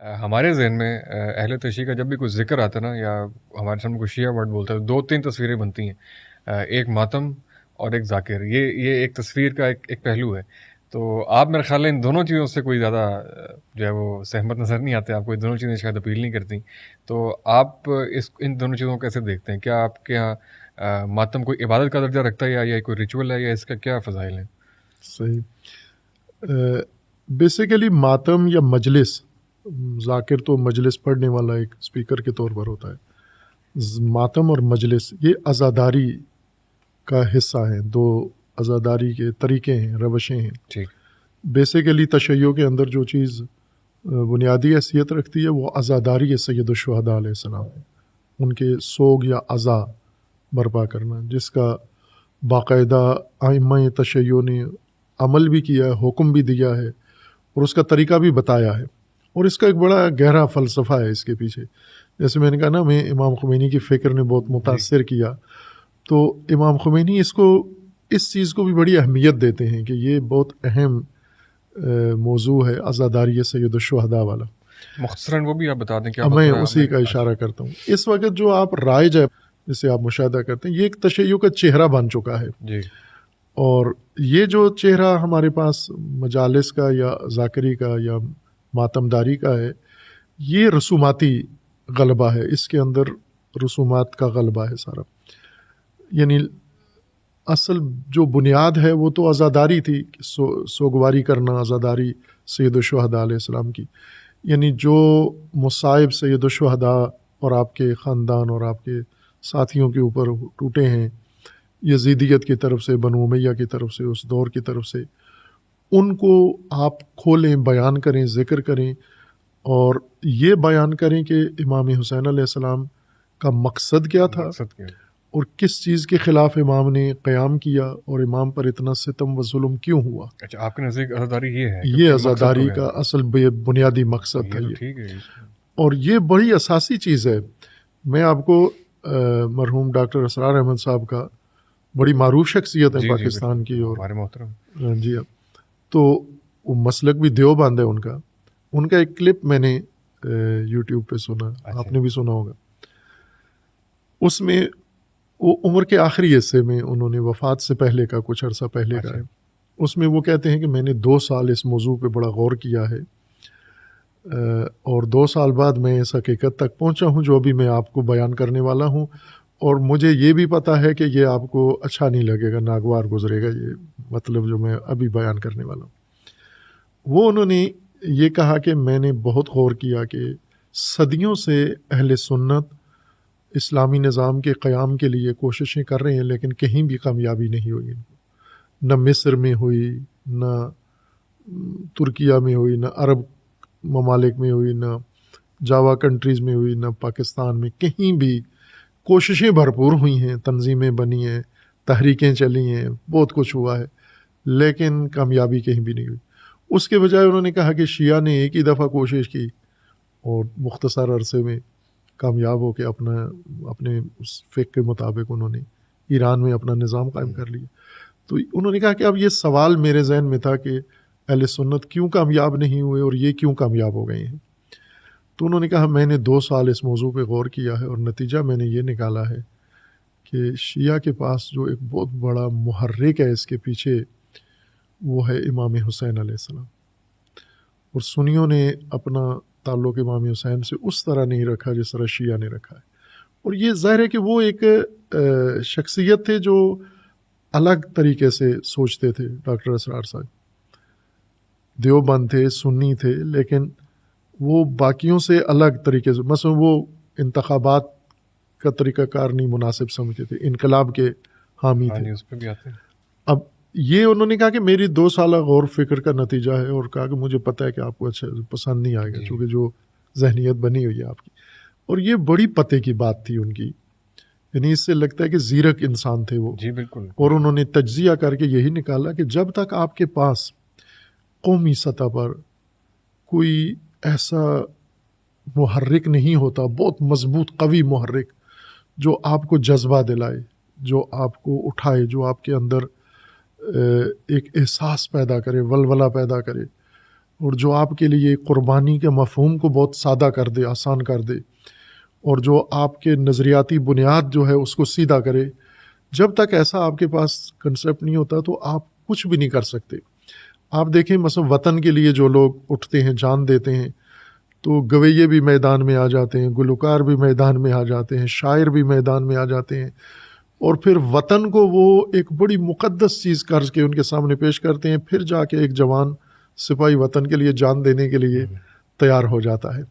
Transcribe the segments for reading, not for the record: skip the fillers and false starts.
ہمارے ذہن میں اہل تشیع کا جب بھی کوئی ذکر آتا ہے نا، یا ہمارے سامنے کوئی شیعہ ورڈ بولتا ہے، دو تین تصویریں بنتی ہیں، ایک ماتم اور ایک ذاکر. یہ ایک تصویر کا ایک پہلو ہے. تو آپ میرے خیال ہے ان دونوں چیزوں سے کوئی زیادہ جو ہے وہ سہمت نظر نہیں آتے آپ کو، یہ دونوں چیزیں شاید اپیل نہیں کرتی. تو آپ ان دونوں چیزوں کو کیسے دیکھتے ہیں؟ کیا آپ کے یہاں ماتم کوئی عبادت کا درجہ رکھتا ہے، یا یہ کوئی ریچول ہے، یا اس کا کیا فضائل ہیں؟ صحیح. بیسیکلی ماتم یا مجلس، ذاکر تو مجلس پڑھنے والا ایک اسپیکر کے طور پر ہوتا ہے. ماتم اور مجلس یہ عزاداری کا حصہ ہیں، دو عزاداری کے طریقے ہیں، روشیں ہیں. ٹھیک. بیسیکلی تشیع کے اندر جو چیز بنیادی حیثیت رکھتی ہے وہ عزاداری سید الشہداء علیہ السلام ہے. ان کے سوگ یا عزا برپا کرنا، جس کا باقاعدہ ائمہ تشیع نے عمل بھی کیا ہے، حکم بھی دیا ہے، اور اس کا طریقہ بھی بتایا ہے. اور اس کا ایک بڑا گہرا فلسفہ ہے اس کے پیچھے. جیسے میں نے کہا نا، میں امام خمینی کی فکر نے بہت متاثر کیا، تو امام خمینی اس چیز کو بھی بڑی اہمیت دیتے ہیں کہ یہ بہت اہم موضوع ہے عزاداری سید الشہداء والا. مختصراً وہ بھی آپ بتا دیں کیا میں اسی کا اشارہ کرتا ہوں. اس وقت جو آپ رائج ہے جسے آپ مشاہدہ کرتے ہیں، یہ ایک تشیع کا چہرہ بن چکا ہے. جی. اور یہ جو چہرہ ہمارے پاس مجالس کا یا ذاکری کا یا ماتمداری کا ہے، یہ رسوماتی غلبہ ہے. اس کے اندر رسومات کا غلبہ ہے سارا. یعنی اصل جو بنیاد ہے وہ تو عزاداری تھی، سوگواری کرنا، عزاداری سید الشہداء علیہ السلام کی. یعنی جو مصائب سید الشہداء اور آپ کے خاندان اور آپ کے ساتھیوں کے اوپر ٹوٹے ہیں، یزیدیت کی طرف سے، بنو امیہ کی طرف سے، اس دور کی طرف سے، ان کو آپ کھولیں، بیان کریں، ذکر کریں، اور یہ بیان کریں کہ امام حسین علیہ السلام کا مقصد کیا تھا، اور کس چیز کے خلاف امام نے قیام کیا، اور امام پر اتنا ستم و ظلم کیوں ہوا. اچھا، آپ کے نزدیک عزاداری یہ ہے؟ یہ عزاداری کا اصل بنیادی مقصد تھا یہ. اور یہ بڑی اساسی چیز ہے. میں آپ کو مرحوم ڈاکٹر اسرار احمد صاحب کا، بڑی معروف شخصیت ہے پاکستان کی، اور ہمارے محترم جی. تو وہ مسلک بھی دیوبند ہے ان کا ایک کلپ میں نے یوٹیوب پہ سنا، آپ نے بھی سنا ہوگا. اس میں وہ عمر کے آخری حصے میں، انہوں نے وفات سے پہلے کا، کچھ عرصہ پہلے کا ہے. اس میں وہ کہتے ہیں کہ میں نے 2 سال اس موضوع پہ بڑا غور کیا ہے، اور 2 سال بعد میں اس حقیقت تک پہنچا ہوں جو ابھی میں آپ کو بیان کرنے والا ہوں. اور مجھے یہ بھی پتہ ہے کہ یہ آپ کو اچھا نہیں لگے گا، ناگوار گزرے گا یہ مطلب جو میں ابھی بیان کرنے والا ہوں. وہ انہوں نے یہ کہا کہ میں نے بہت غور کیا کہ صدیوں سے اہل سنت اسلامی نظام کے قیام کے لیے کوششیں کر رہے ہیں، لیکن کہیں بھی کامیابی نہیں ہوئی. نہ مصر میں ہوئی، نہ ترکیہ میں ہوئی، نہ عرب ممالک میں ہوئی، نہ جاوا کنٹریز میں ہوئی، نہ پاکستان میں. کہیں بھی کوششیں بھرپور ہوئی ہیں، تنظیمیں بنی ہیں، تحریکیں چلی ہیں، بہت کچھ ہوا ہے، لیکن کامیابی کہیں بھی نہیں ہوئی. اس کے بجائے انہوں نے کہا کہ شیعہ نے ایک ہی دفعہ کوشش کی اور مختصر عرصے میں کامیاب ہو کے اپنے اس فقہ کے مطابق انہوں نے ایران میں اپنا نظام قائم کر لیا. تو انہوں نے کہا کہ اب یہ سوال میرے ذہن میں تھا کہ اہل سنت کیوں کامیاب نہیں ہوئے اور یہ کیوں کامیاب ہو گئے ہیں. تو انہوں نے کہا میں نے 2 سال اس موضوع پہ غور کیا ہے، اور نتیجہ میں نے یہ نکالا ہے کہ شیعہ کے پاس جو ایک بہت بڑا محرک ہے اس کے پیچھے، وہ ہے امام حسین علیہ السلام. اور سنیوں نے اپنا تعلق امام حسین سے اس طرح نہیں رکھا جس طرح شیعہ نے رکھا ہے. اور یہ ظاہر ہے کہ وہ ایک شخصیت تھے جو الگ طریقے سے سوچتے تھے. ڈاکٹر اسرار صاحب دیوبند تھے، سنی تھے، لیکن وہ باقیوں سے الگ طریقے سے، مثلا وہ انتخابات کا طریقہ کار نہیں مناسب سمجھتے تھے، انقلاب کے حامی تھے. اس پہ بھی آتے ہیں. اب یہ انہوں نے کہا کہ میری 2 سالہ غور فکر کا نتیجہ ہے، اور کہا کہ مجھے پتہ ہے کہ آپ کو اچھا پسند نہیں آئے گا، چونکہ جو ذہنیت بنی ہوئی ہے آپ کی. اور یہ بڑی پتے کی بات تھی ان کی، یعنی اس سے لگتا ہے کہ زیرک انسان تھے وہ. جی بالکل. اور انہوں نے تجزیہ کر کے یہی نکالا کہ جب تک آپ کے پاس قومی سطح پر کوئی ایسا محرک نہیں ہوتا، بہت مضبوط قوی محرک، جو آپ کو جذبہ دلائے، جو آپ کو اٹھائے، جو آپ کے اندر ایک احساس پیدا کرے، ولولہ پیدا کرے، اور جو آپ کے لیے قربانی کے مفہوم کو بہت سادہ کر دے، آسان کر دے، اور جو آپ کے نظریاتی بنیاد جو ہے اس کو سیدھا کرے. جب تک ایسا آپ کے پاس کنسیپٹ نہیں ہوتا تو آپ کچھ بھی نہیں کر سکتے. آپ دیکھیں مثلا وطن کے لیے جو لوگ اٹھتے ہیں، جان دیتے ہیں، تو گویے بھی میدان میں آ جاتے ہیں، گلوکار بھی میدان میں آ جاتے ہیں، شاعر بھی میدان میں آ جاتے ہیں، اور پھر وطن کو وہ ایک بڑی مقدس چیز کر کے ان کے سامنے پیش کرتے ہیں. پھر جا کے ایک جوان سپاہی وطن کے لیے جان دینے کے لیے تیار ہو جاتا ہے.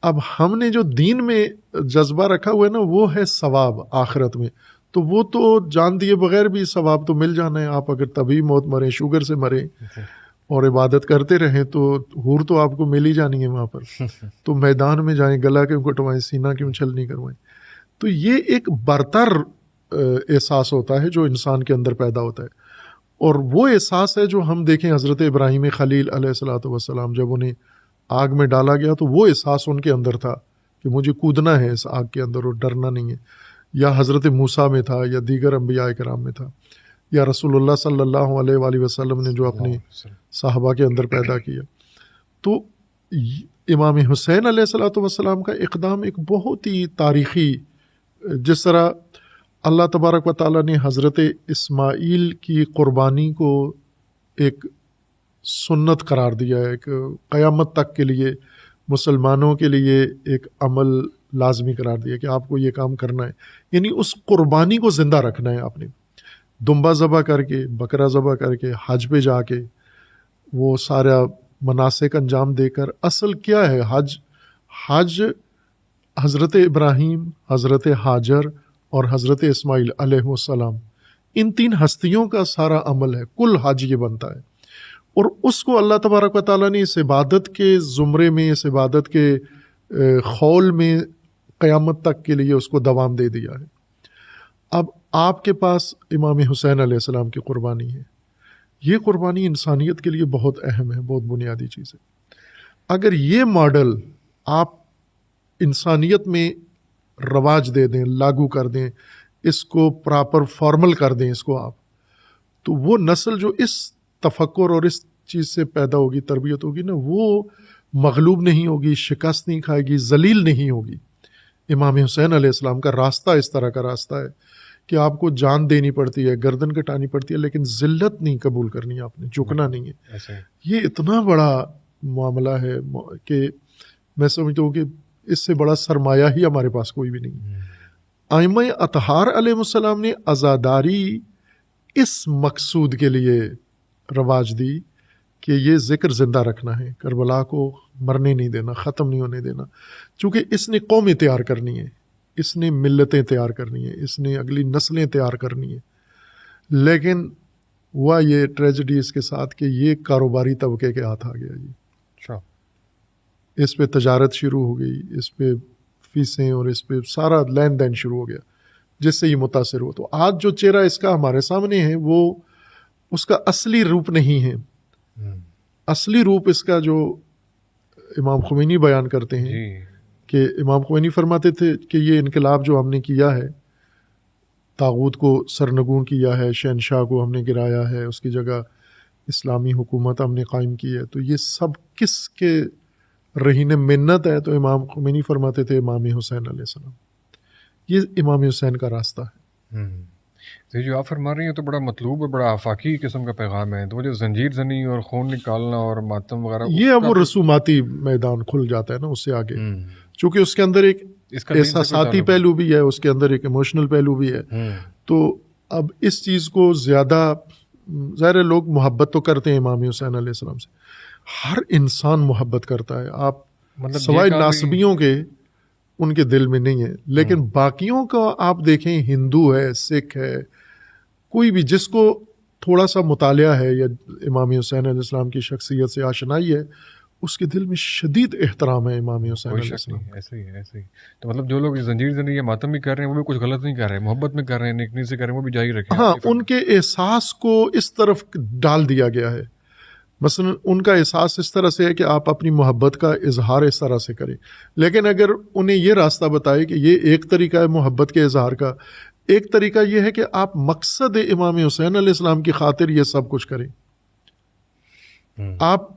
اب ہم نے جو دین میں جذبہ رکھا ہوا ہے نا، وہ ہے ثواب آخرت میں. تو وہ تو جان دیے بغیر بھی ثواب تو مل جانا ہے. آپ اگر طبی موت مریں، شوگر سے مریں اور عبادت کرتے رہیں تو حور تو آپ کو مل ہی جانی ہے وہاں پر. تو میدان میں جائیں، گلا کیوں کٹوائیں، سینہ کیوں چھلنی کروائیں. تو یہ ایک برتر احساس ہوتا ہے جو انسان کے اندر پیدا ہوتا ہے، اور وہ احساس ہے جو ہم دیکھیں حضرت ابراہیم خلیل علیہ الصلوۃ والسلام، جب انہیں آگ میں ڈالا گیا تو وہ احساس ان کے اندر تھا کہ مجھے کودنا ہے اس آگ کے اندر اور ڈرنا نہیں ہے. یا حضرت موسیٰ میں تھا، یا دیگر انبیاء کرام میں تھا، یا رسول اللہ صلی اللہ علیہ وآلہ وسلم نے جو اپنے صحابہ کے اندر پیدا کیا. تو امام حسین علیہ الصلوۃ والسلام کا اقدام ایک بہت ہی تاریخی، جس طرح اللہ تبارک و تعالیٰ نے حضرت اسماعیل کی قربانی کو ایک سنت قرار دیا ہے، ایک قیامت تک کے لیے مسلمانوں کے لیے ایک عمل لازمی قرار دیا کہ آپ کو یہ کام کرنا ہے. یعنی اس قربانی کو زندہ رکھنا ہے. آپ نے دمبا ذبح کر کے، بکرا ذبح کر کے، حج پہ جا کے وہ سارا مناسک انجام دے کر، اصل کیا ہے حج حضرت ابراہیم، حضرت ہاجر اور حضرت اسماعیل علیہ السلام، ان تین ہستیوں کا سارا عمل ہے. کل حج یہ بنتا ہے، اور اس کو اللہ تبارک و تعالیٰ نے اس عبادت کے زمرے میں، اس عبادت کے خول میں قیامت تک کے لیے اس کو دوام دے دیا ہے. اب آپ کے پاس امام حسین علیہ السلام کی قربانی ہے. یہ قربانی انسانیت کے لیے بہت اہم ہے، بہت بنیادی چیز ہے. اگر یہ ماڈل آپ انسانیت میں رواج دے دیں، لاگو کر دیں، اس کو پراپر فارمل کر دیں اس کو آپ، تو وہ نسل جو اس تفکر اور اس چیز سے پیدا ہوگی، تربیت ہوگی نا، وہ مغلوب نہیں ہوگی، شکست نہیں کھائے گی، ذلیل نہیں ہوگی. امام حسین علیہ السلام کا راستہ اس طرح کا راستہ ہے کہ آپ کو جان دینی پڑتی ہے، گردن کٹانی پڑتی ہے، لیکن ذلت نہیں قبول کرنی، آپ نے جھکنا نہیں ہے. یہ اتنا بڑا معاملہ ہے کہ میں سمجھتا ہوں کہ اس سے بڑا سرمایہ ہی ہمارے پاس کوئی بھی نہیں. ائمہ اطہار علیہ السلام نے عزاداری اس مقصود کے لیے رواج دی کہ یہ ذکر زندہ رکھنا ہے، کربلا کو مرنے نہیں دینا، ختم نہیں ہونے دینا. چونکہ اس نے قومیں تیار کرنی ہے، اس نے ملتیں تیار کرنی ہے، اس نے اگلی نسلیں تیار کرنی ہے. لیکن ہوا یہ ٹریجڈی اس کے ساتھ کہ یہ کاروباری طبقے کے ہاتھ آ گیا. اس پہ تجارت شروع ہو گئی، اس پہ فیسیں اور اس پہ سارا لین دین شروع ہو گیا، جس سے یہ متاثر ہو. تو آج جو چہرہ اس کا ہمارے سامنے ہے وہ اس کا اصلی روپ نہیں ہے. اصلی روپ اس کا جو امام خمینی بیان کرتے ہیں کہ امام خمینی فرماتے تھے کہ یہ انقلاب جو ہم نے کیا ہے، طاغوت کو سرنگون کیا ہے، شہنشاہ کو ہم نے گرایا ہے، اس کی جگہ اسلامی حکومت ہم نے قائم کی ہے، تو یہ سب کس کے رہین منت ہے؟ تو امام خمینی فرماتے تھے امام حسین علیہ السلام. یہ امام حسین کا راستہ ہے. یہ جو آپ فرما رہی ہیں تو بڑا مطلوب ہے، بڑا آفاقی قسم کا پیغام ہے. تو وہ جو زنجیر زنی اور خون نکالنا اور ماتم وغیرہ، یہ اب وہ رسوماتی میدان کھل جاتا ہے نا اس سے آگے، چونکہ اس کے اندر ایک احساساتی پہلو بھی ہے، اس کے اندر ایک ایموشنل پہلو بھی ہے. تو اب اس چیز کو زیادہ ظاہر لوگ محبت تو کرتے ہیں امام حسین علیہ السلام سے، ہر انسان محبت کرتا ہے. آپ سوائے ناصبیوں کے ان کے دل میں نہیں ہے، لیکن باقیوں کا آپ دیکھیں، ہندو ہے، سکھ ہے، کوئی بھی جس کو تھوڑا سا مطالعہ ہے یا امام حسین علیہ السلام کی شخصیت سے آشنائی ہے، اس کے دل میں شدید احترام ہے امام حسین علیہ السلام. ایسے ہی. تو مطلب جو لوگ زنجیر زنی یا ماتم بھی کر رہے ہیں وہ بھی کچھ غلط نہیں کر رہے ہیں، محبت میں کر رہے ہیں، نیکی سے کر رہے ہیں، وہ بھی جاری رکھیں. ہاں، ان کے احساس کو اس طرف ڈال دیا گیا ہے. مثلا ان کا احساس اس طرح سے ہے کہ آپ اپنی محبت کا اظہار اس طرح سے کریں، لیکن اگر انہیں یہ راستہ بتائے کہ یہ ایک طریقہ ہے محبت کے اظہار کا، ایک طریقہ یہ ہے کہ آپ مقصد امام حسین علیہ السلام کی خاطر یہ سب کچھ کریں. آپ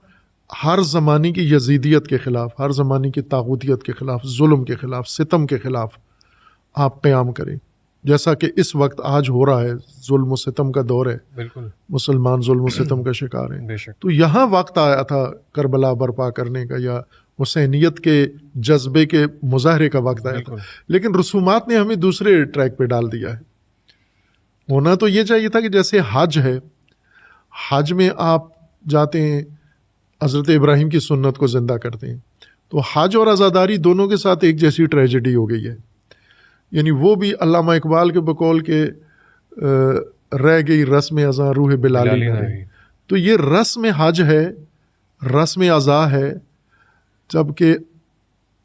ہر زمانے کی یزیدیت کے خلاف، ہر زمانے کی طاغوتیت کے خلاف، ظلم کے خلاف، ستم کے خلاف آپ قیام کریں، جیسا کہ اس وقت آج ہو رہا ہے، ظلم و ستم کا دور ہے، بالکل مسلمان ظلم و ستم کا شکار ہیں. بے شک. تو یہاں وقت آیا تھا کربلا برپا کرنے کا، یا حسینیت کے جذبے کے مظاہرے کا وقت آیا تھا، لیکن رسومات نے ہمیں دوسرے ٹریک پہ ڈال دیا ہے. ہونا تو یہ چاہیے تھا کہ جیسے حج ہے، حج میں آپ جاتے ہیں، حضرت ابراہیم کی سنت کو زندہ کرتے ہیں، تو حج اور عزاداری دونوں کے ساتھ ایک جیسی ٹریجڈی ہو گئی ہے. یعنی وہ بھی علامہ اقبال کے بقول کے رہ گئی رسم ازاں روح بلالی نہ رہی. تو یہ رسم حج ہے، رسم ازا ہے، جبکہ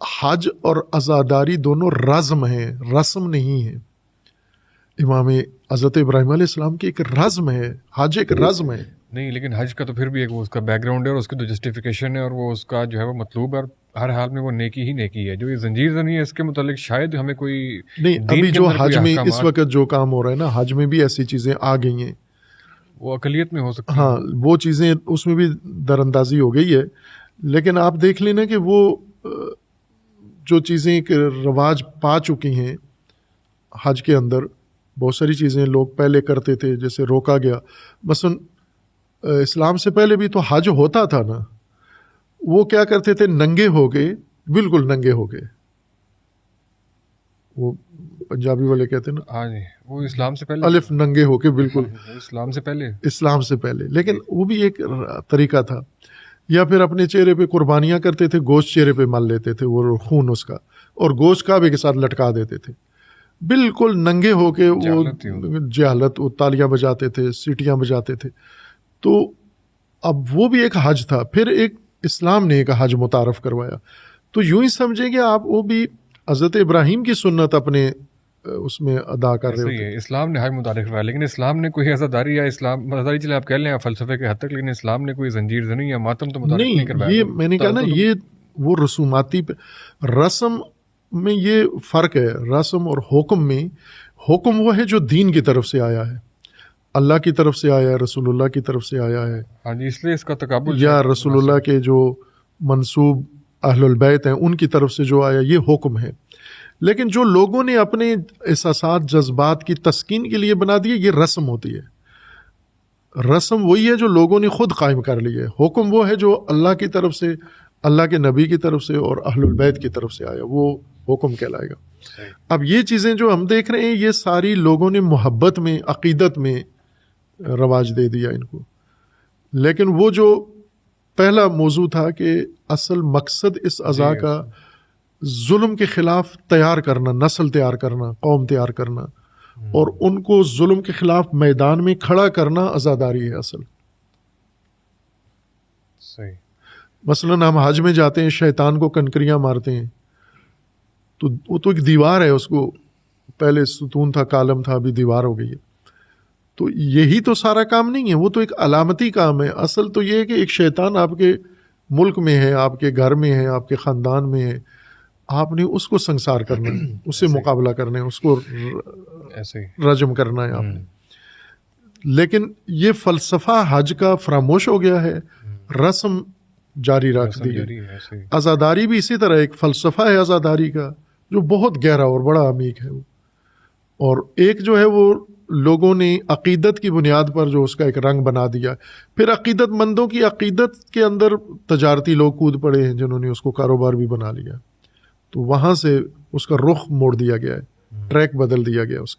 حج اور عزاداری دونوں رزم ہیں، رسم نہیں ہے. امام حضرت ابراہیم علیہ السلام کی ایک رزم ہے، حج ایک رزم ہے. نہیں، لیکن حج کا تو پھر بھی ایک وہ اس کا بیک گراؤنڈ ہے، اور اس کی تو جسٹیفیکیشن ہے، اور وہ اس کا جو ہے وہ مطلوب ہے، اور ہر حال میں وہ نیکی ہی نیکی ہے. جو یہ زنجیر زنی ہے، اس کے متعلق شاید ہمیں کوئی نہیں، ابھی جو حج میں اس وقت جو کام ہو رہا ہے نا، حج میں بھی ایسی چیزیں آ گئی ہیں، وہ اقلیت میں ہو سکتی ہیں. ہاں وہ چیزیں اس میں بھی در اندازی ہو گئی ہے. لیکن آپ دیکھ لینا کہ وہ جو چیزیں ایک رواج پا چکی ہیں حج کے اندر، بہت ساری چیزیں لوگ پہلے کرتے تھے جیسے روکا گیا. مثلا اسلام سے پہلے بھی تو حج ہوتا تھا نا، وہ کیا کرتے تھے، ننگے ہو گئے، بالکل ننگے ہو گئے. وہ پنجابی والے کہتے ہیں نا، ہاں جی، وہ اسلام سے پہلے، الف ننگے ہو کے، بالکل اسلام سے پہلے، اسلام سے پہلے. لیکن وہ بھی ایک طریقہ تھا. یا پھر اپنے چہرے پہ قربانیاں کرتے تھے، گوشت چہرے پہ مل لیتے تھے، وہ خون اس کا، اور گوشت کعبے کے ساتھ لٹکا دیتے تھے، بالکل ننگے ہو کے. وہ جہالت، وہ تالیاں بجاتے تھے، سیٹیاں بجاتے تھے. تو اب وہ بھی ایک حج تھا. پھر ایک اسلام نے ایک حج متعارف کروایا. تو یوں ہی سمجھیں کہ آپ وہ بھی حضرت ابراہیم کی سنت اپنے اس میں ادا کر رہے ہوتے. اسلام نے حج متعارف کروایا، لیکن اسلام نے کوئی عزاداری یا اسلام عزاداری چلے آپ کہہ لیں فلسفے کے حد تک، لیکن اسلام نے کوئی زنجیر زنی یا ماتم تو متعارف نہیں کروایا. یہ میں نے کہا نا، یہ وہ رسوماتی رسم میں یہ فرق ہے. رسم اور حکم میں، حکم وہ ہے جو دین کی طرف سے آیا ہے، اللہ کی طرف سے آیا ہے، رسول اللہ کی طرف سے آیا ہے. ہاں جی، اس لیے اس کا تقابل، یا رسول اللہ کے جو منسوب اہل البیت ہیں ان کی طرف سے جو آیا، یہ حکم ہے. لیکن جو لوگوں نے اپنے احساسات، جذبات کی تسکین کے لیے بنا دیے، یہ رسم ہوتی ہے. رسم وہی ہے جو لوگوں نے خود قائم کر لی ہے. حکم وہ ہے جو اللہ کی طرف سے، اللہ کے نبی کی طرف سے اور اہل البیت کی طرف سے آیا، وہ حکم کہلائے گا. اب یہ چیزیں جو ہم دیکھ رہے ہیں، یہ ساری لوگوں نے محبت میں، عقیدت میں رواج دے دیا ان کو. لیکن وہ جو پہلا موضوع تھا کہ اصل مقصد اس عزا کا ظلم کے خلاف تیار کرنا، نسل تیار کرنا، قوم تیار کرنا، اور ان کو ظلم کے خلاف میدان میں کھڑا کرنا عزاداری ہے اصل. صحیح. مثلاً ہم حج میں جاتے ہیں، شیطان کو کنکریاں مارتے ہیں، تو وہ تو ایک دیوار ہے، اس کو پہلے ستون تھا، کالم تھا، ابھی دیوار ہو گئی ہے. تو یہی تو سارا کام نہیں ہے، وہ تو ایک علامتی کام ہے. اصل تو یہ ہے کہ ایک شیطان آپ کے ملک میں ہے، آپ کے گھر میں ہے، آپ کے خاندان میں ہے، آپ نے اس کو سنسار کرنا ہے، اس سے مقابلہ کرنا ہے، اس کو رجم کرنا ہے آپ نے. لیکن یہ فلسفہ حج کا فراموش ہو گیا ہے، رسم جاری رکھ دی ہے. عزاداری بھی اسی طرح ایک فلسفہ ہے عزاداری کا، جو بہت گہرا اور بڑا عمیق ہے. اور ایک جو ہے وہ لوگوں نے عقیدت کی بنیاد پر جو اس کا ایک رنگ بنا دیا. پھر عقیدت مندوں کی عقیدت کے اندر تجارتی لوگ کود پڑے ہیں جنہوں نے اس کو کاروبار بھی بنا لیا. تو وہاں سے اس کا رخ موڑ دیا گیا ہے، ٹریک بدل دیا گیا اس کا.